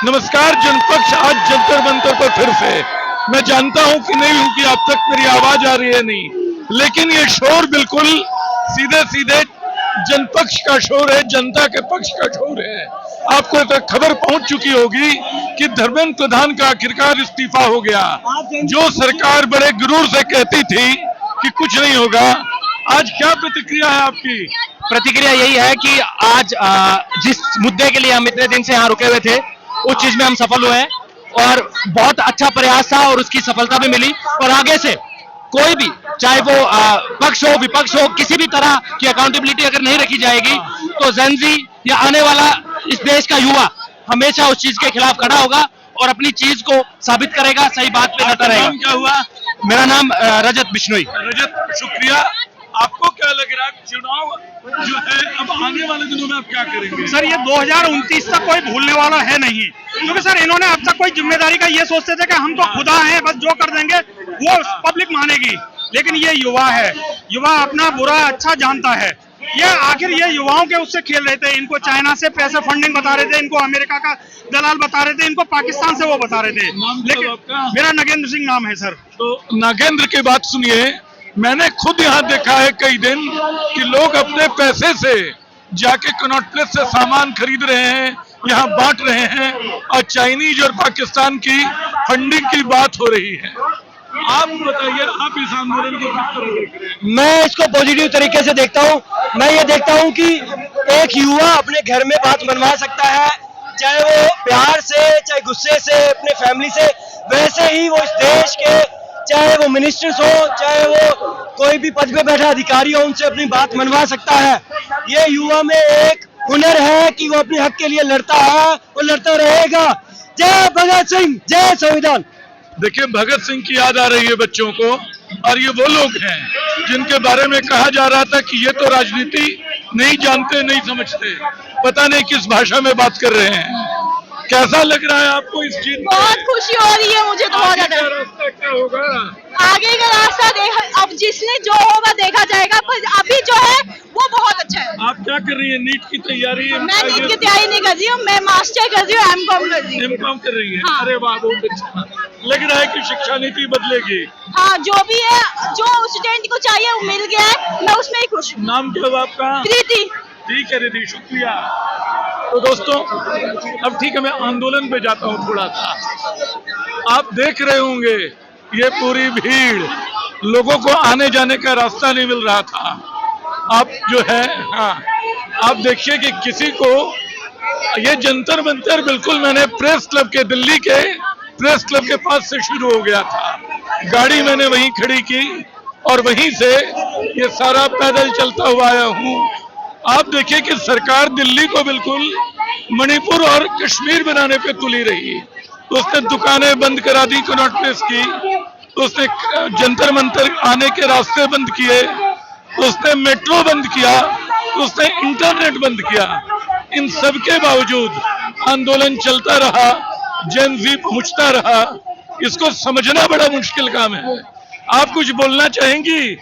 नमस्कार। जनपक्ष आज जंतर मंतर पर फिर से। मैं जानता हूं कि नहीं हूं कि आप तक मेरी आवाज आ रही है नहीं, लेकिन ये शोर बिल्कुल सीधे सीधे जनपक्ष का शोर है, जनता के पक्ष का शोर है। आपको तक खबर पहुंच चुकी होगी कि धर्मेंद्र प्रधान का आखिरकार इस्तीफा हो गया। जो सरकार बड़े गुरूर से कहती थी कि कुछ नहीं होगा, आज क्या प्रतिक्रिया है आपकी? प्रतिक्रिया यही है कि आज जिस मुद्दे के लिए हम इतने दिन से यहाँ रुके हुए थे, उस चीज में हम सफल हुए हैं और बहुत अच्छा प्रयास था और उसकी सफलता भी मिली। और आगे से कोई भी, चाहे वो पक्ष हो विपक्ष हो, किसी भी तरह की अकाउंटेबिलिटी अगर नहीं रखी जाएगी तो जेनजी या आने वाला इस देश का युवा हमेशा उस चीज के खिलाफ खड़ा होगा और अपनी चीज को साबित करेगा, सही बात पे डटा रहेगा। क्या हुआ? मेरा नाम रजत बिश्नोई। रजत, शुक्रिया। आपको क्या लग रहा है चुनाव जो है अब आने वाले दिनों में आप क्या करेंगे? सर, ये 2029 तक कोई भूलने वाला है नहीं, क्योंकि सर इन्होंने अब तक कोई जिम्मेदारी का ये सोचते थे कि हम तो खुदा हैं, बस जो कर देंगे वो पब्लिक मानेगी। लेकिन ये युवा है, युवा अपना बुरा अच्छा जानता है। ये आखिर ये युवाओं के उससे खेल रहे थे। इनको चाइना से पैसे फंडिंग बता रहे थे, इनको अमेरिका का दलाल बता रहे थे, इनको पाकिस्तान से वो बता रहे थे। लेकिन मेरा नगेंद्र सिंह नाम है सर। तो नागेंद्र की बात सुनिए। मैंने खुद यहाँ देखा है कई दिन कि लोग अपने पैसे से जाके कनॉट प्लेस से सामान खरीद रहे हैं, यहाँ बांट रहे हैं, और चाइनीज और पाकिस्तान की फंडिंग की बात हो रही है। आप बताइए, आप इस आंदोलन को किस तरह देख रहे हैं? मैं इसको पॉजिटिव तरीके से देखता हूँ। मैं ये देखता हूँ कि एक युवा अपने घर में बात मनवा सकता है, चाहे वो प्यार से, चाहे गुस्से से, अपने फैमिली से। वैसे ही वो इस देश के, चाहे वो मिनिस्टर्स हो, चाहे वो कोई भी पद पे बैठा अधिकारी हो, उनसे अपनी बात मनवा सकता है। ये युवा में एक हुनर है कि वो अपने हक के लिए लड़ता है और लड़ता रहेगा। जय भगत सिंह, जय संविधान। देखिए, भगत सिंह की याद आ रही है बच्चों को, और ये वो लोग हैं जिनके बारे में कहा जा रहा था कि ये तो राजनीति नहीं जानते, नहीं समझते, पता नहीं किस भाषा में बात कर रहे हैं। कैसा लग रहा है आपको इस चीज? बहुत खुशी हो रही है मुझे तो बहुत ज्यादा। रास्ता क्या होगा? आगे का रास्ता अब जिसने जो होगा देखा जाएगा, पर अभी जो है वो बहुत अच्छा है। आप क्या कर रही है? नीट की तैयारी? मैं नीट की तैयारी नहीं कर रही हूँ, मैं मास्टर कर रही हूँ, एमकॉम कर रही हूँ। एमकॉम कर रही है? हाँ। अरे वाह, बहुत अच्छा। लग रहा है कि शिक्षा नीति बदलेगी। हाँ, जो भी है, जो स्टूडेंट को चाहिए वो मिल गया है, मैं उसमें ही खुश हूँ। नाम क्या है आपका? प्रीति। ठीक है रिधि, शुक्रिया। तो दोस्तों, अब ठीक है, मैं आंदोलन पे जाता हूँ थोड़ा सा। आप देख रहे होंगे ये पूरी भीड़, लोगों को आने जाने का रास्ता नहीं मिल रहा था। आप जो है, हाँ, आप देखिए कि किसी को ये जंतर मंतर बिल्कुल मैंने प्रेस क्लब के, दिल्ली के प्रेस क्लब के पास से शुरू हो गया था। गाड़ी मैंने वहीं खड़ी की और वहीं से ये सारा पैदल चलता हुआ आया हूँ। आप देखिए कि सरकार दिल्ली को बिल्कुल मणिपुर और कश्मीर बनाने पे तुली रही। उसने दुकानें बंद करा दी कनॉट प्लेस की, उसने जंतर मंतर आने के रास्ते बंद किए, उसने मेट्रो बंद किया, उसने इंटरनेट बंद किया। इन सब के बावजूद आंदोलन चलता रहा, जेन जी पहुंचता रहा। इसको समझना बड़ा मुश्किल काम है। आप कुछ बोलना चाहेंगी?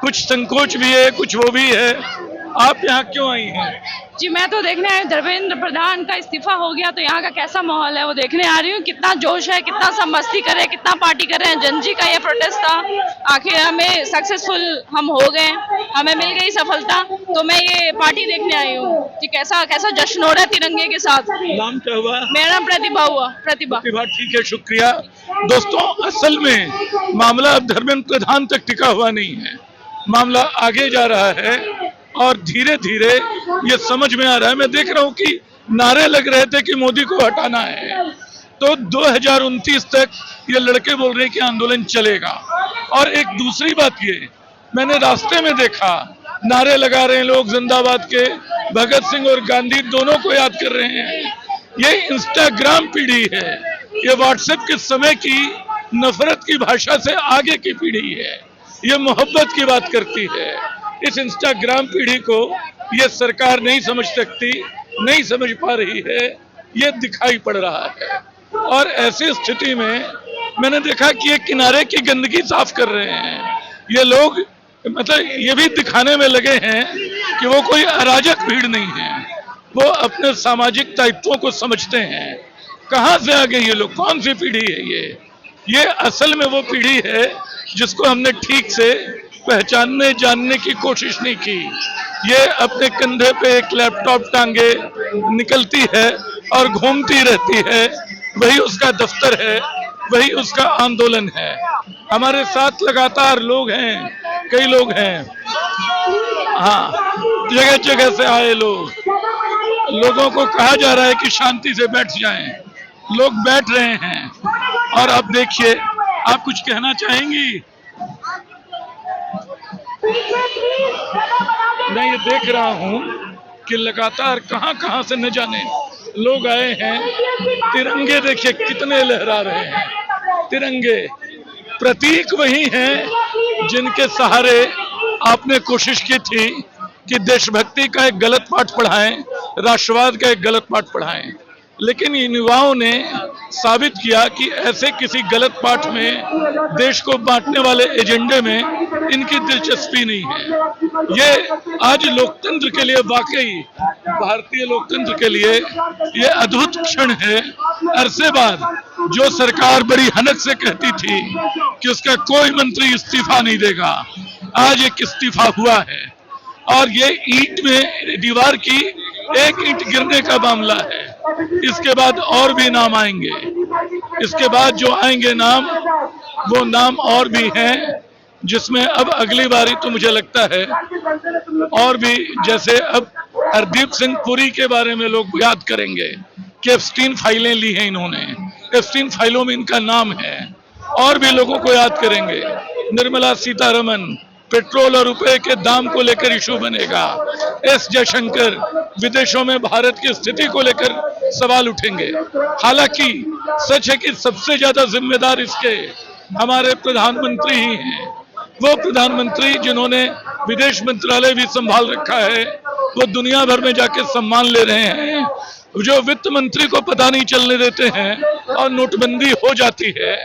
कुछ संकोच भी है, कुछ वो भी है। आप यहाँ क्यों आई हैं? जी, मैं तो देखने आई हूँ, धर्मेंद्र प्रधान का इस्तीफा हो गया तो यहाँ का कैसा माहौल है वो देखने आ रही हूँ। कितना जोश है, कितना सब मस्ती कर रहे हैं, कितना पार्टी कर रहे हैं। जनजी का ये प्रोटेस्ट था, आखिर हमें सक्सेसफुल हम हो गए, हमें मिल गई सफलता। तो मैं ये पार्टी देखने आई हूँ कि कैसा कैसा जश्न हो रहा है तिरंगे के साथ। नाम क्या हुआ? मेरा नाम प्रतिभा हुआ। प्रतिभा। ठीक है, शुक्रिया। दोस्तों, असल में मामला अब धर्मेंद्र प्रधान तक टिका हुआ नहीं है, मामला आगे जा रहा है और धीरे धीरे ये समझ में आ रहा है। मैं देख रहा हूं कि नारे लग रहे थे कि मोदी को हटाना है, तो 2029 तक ये लड़के बोल रहे हैं कि आंदोलन चलेगा। और एक दूसरी बात, ये मैंने रास्ते में देखा, नारे लगा रहे हैं लोग जिंदाबाद के, भगत सिंह और गांधी दोनों को याद कर रहे हैं। ये इंस्टाग्राम पीढ़ी है, ये व्हाट्सएप के समय की नफरत की भाषा से आगे की पीढ़ी है, ये मोहब्बत की बात करती है। इस इंस्टाग्राम पीढ़ी को ये सरकार नहीं समझ सकती, नहीं समझ पा रही है, ये दिखाई पड़ रहा है। और ऐसी स्थिति में मैंने देखा कि ये किनारे की गंदगी साफ कर रहे हैं ये लोग। मतलब ये भी दिखाने में लगे हैं कि वो कोई अराजक भीड़ नहीं है, वो अपने सामाजिक दायित्वों को समझते हैं। कहाँ से आ गए ये लोग? कौन सी पीढ़ी है ये असल में वो पीढ़ी है जिसको हमने ठीक से पहचानने जानने की कोशिश नहीं की। ये अपने कंधे पे एक लैपटॉप टांगे निकलती है और घूमती रहती है, वही उसका दफ्तर है, वही उसका आंदोलन है। हमारे साथ लगातार लोग हैं, कई लोग हैं, हाँ, जगह जगह से आए लोग। लोगों को कहा जा रहा है कि शांति से बैठ जाएं, लोग बैठ रहे हैं। और अब देखिए, आप कुछ कहना चाहेंगी? मैं ये देख रहा हूं कि लगातार कहां कहां से न जाने लोग आए हैं। तिरंगे देखिए कितने लहरा रहे हैं, तिरंगे प्रतीक वही हैं जिनके सहारे आपने कोशिश की थी कि देशभक्ति का एक गलत पाठ पढ़ाएं, राष्ट्रवाद का एक गलत पाठ पढ़ाएं। लेकिन इन युवाओं ने साबित किया कि ऐसे किसी गलत पाठ में, देश को बांटने वाले एजेंडे में इनकी दिलचस्पी नहीं है। ये आज लोकतंत्र के लिए, वाकई भारतीय लोकतंत्र के लिए ये अद्भुत क्षण है। अरसे बाद जो सरकार बड़ी हनक से कहती थी कि उसका कोई मंत्री इस्तीफा नहीं देगा, आज एक इस्तीफा हुआ है। और ये ईंट में दीवार की एक ईंट गिरने का मामला है। इसके बाद और भी नाम आएंगे, इसके बाद जो आएंगे नाम, वो नाम और भी हैं, जिसमें अब अगली बारी तो मुझे लगता है और भी, जैसे अब हरदीप सिंह पुरी के बारे में लोग याद करेंगे कि एप्स्टीन फाइलें ली हैं इन्होंने, एप्स्टीन फाइलों में इनका नाम है। और भी लोगों को याद करेंगे, निर्मला सीतारमन, पेट्रोल और रुपए के दाम को लेकर इशू बनेगा। एस जयशंकर, विदेशों में भारत की स्थिति को लेकर सवाल उठेंगे। हालांकि सच है कि सबसे ज्यादा जिम्मेदार इसके हमारे प्रधानमंत्री ही हैं। वो प्रधानमंत्री जिन्होंने विदेश मंत्रालय भी संभाल रखा है, वो दुनिया भर में जाके सम्मान ले रहे हैं। जो वित्त मंत्री को पता नहीं चलने देते हैं और नोटबंदी हो जाती है,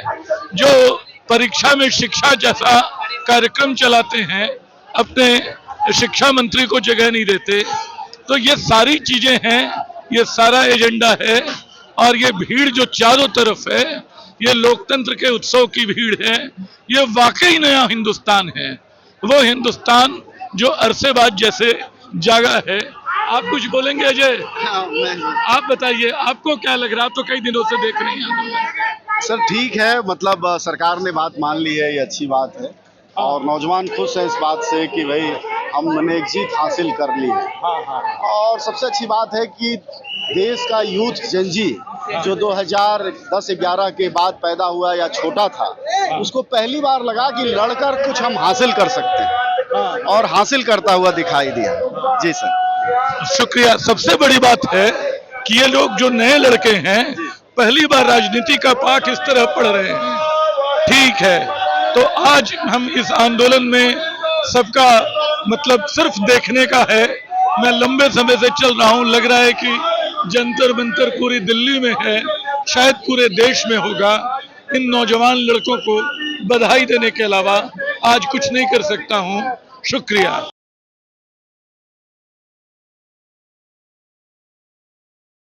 जो परीक्षा में शिक्षा जैसा कार्यक्रम चलाते हैं, अपने शिक्षा मंत्री को जगह नहीं देते। तो ये सारी चीजें हैं, ये सारा एजेंडा है। और ये भीड़ जो चारों तरफ है, ये लोकतंत्र के उत्सव की भीड़ है। ये वाकई नया हिंदुस्तान है, वो हिंदुस्तान जो अरसे बाद जैसे जागा है। आप कुछ बोलेंगे अजय? आप बताइए, आपको क्या लग रहा है? आप तो कई दिनों से देख रहे हैं। सर ठीक है, मतलब सरकार ने बात मान ली है, ये अच्छी बात है। और नौजवान खुश है इस बात से कि भाई हमने एक जीत हासिल कर ली है। और सबसे अच्छी बात है कि देश का यूथ जेनजी जो 2010-11 के बाद पैदा हुआ या छोटा था, उसको पहली बार लगा कि लड़कर कुछ हम हासिल कर सकते हैं, और हासिल करता हुआ दिखाई दिया। जी सर, शुक्रिया। सबसे बड़ी बात है कि ये लोग जो नए लड़के हैं, पहली बार राजनीति का पाठ इस तरह पढ़ रहे हैं। ठीक है, तो आज हम इस आंदोलन में सबका मतलब सिर्फ देखने का है। मैं लंबे समय से चल रहा हूं, लग रहा है कि जंतर मंतर पूरी दिल्ली में है, शायद पूरे देश में होगा। इन नौजवान लड़कों को बधाई देने के अलावा आज कुछ नहीं कर सकता हूं। शुक्रिया।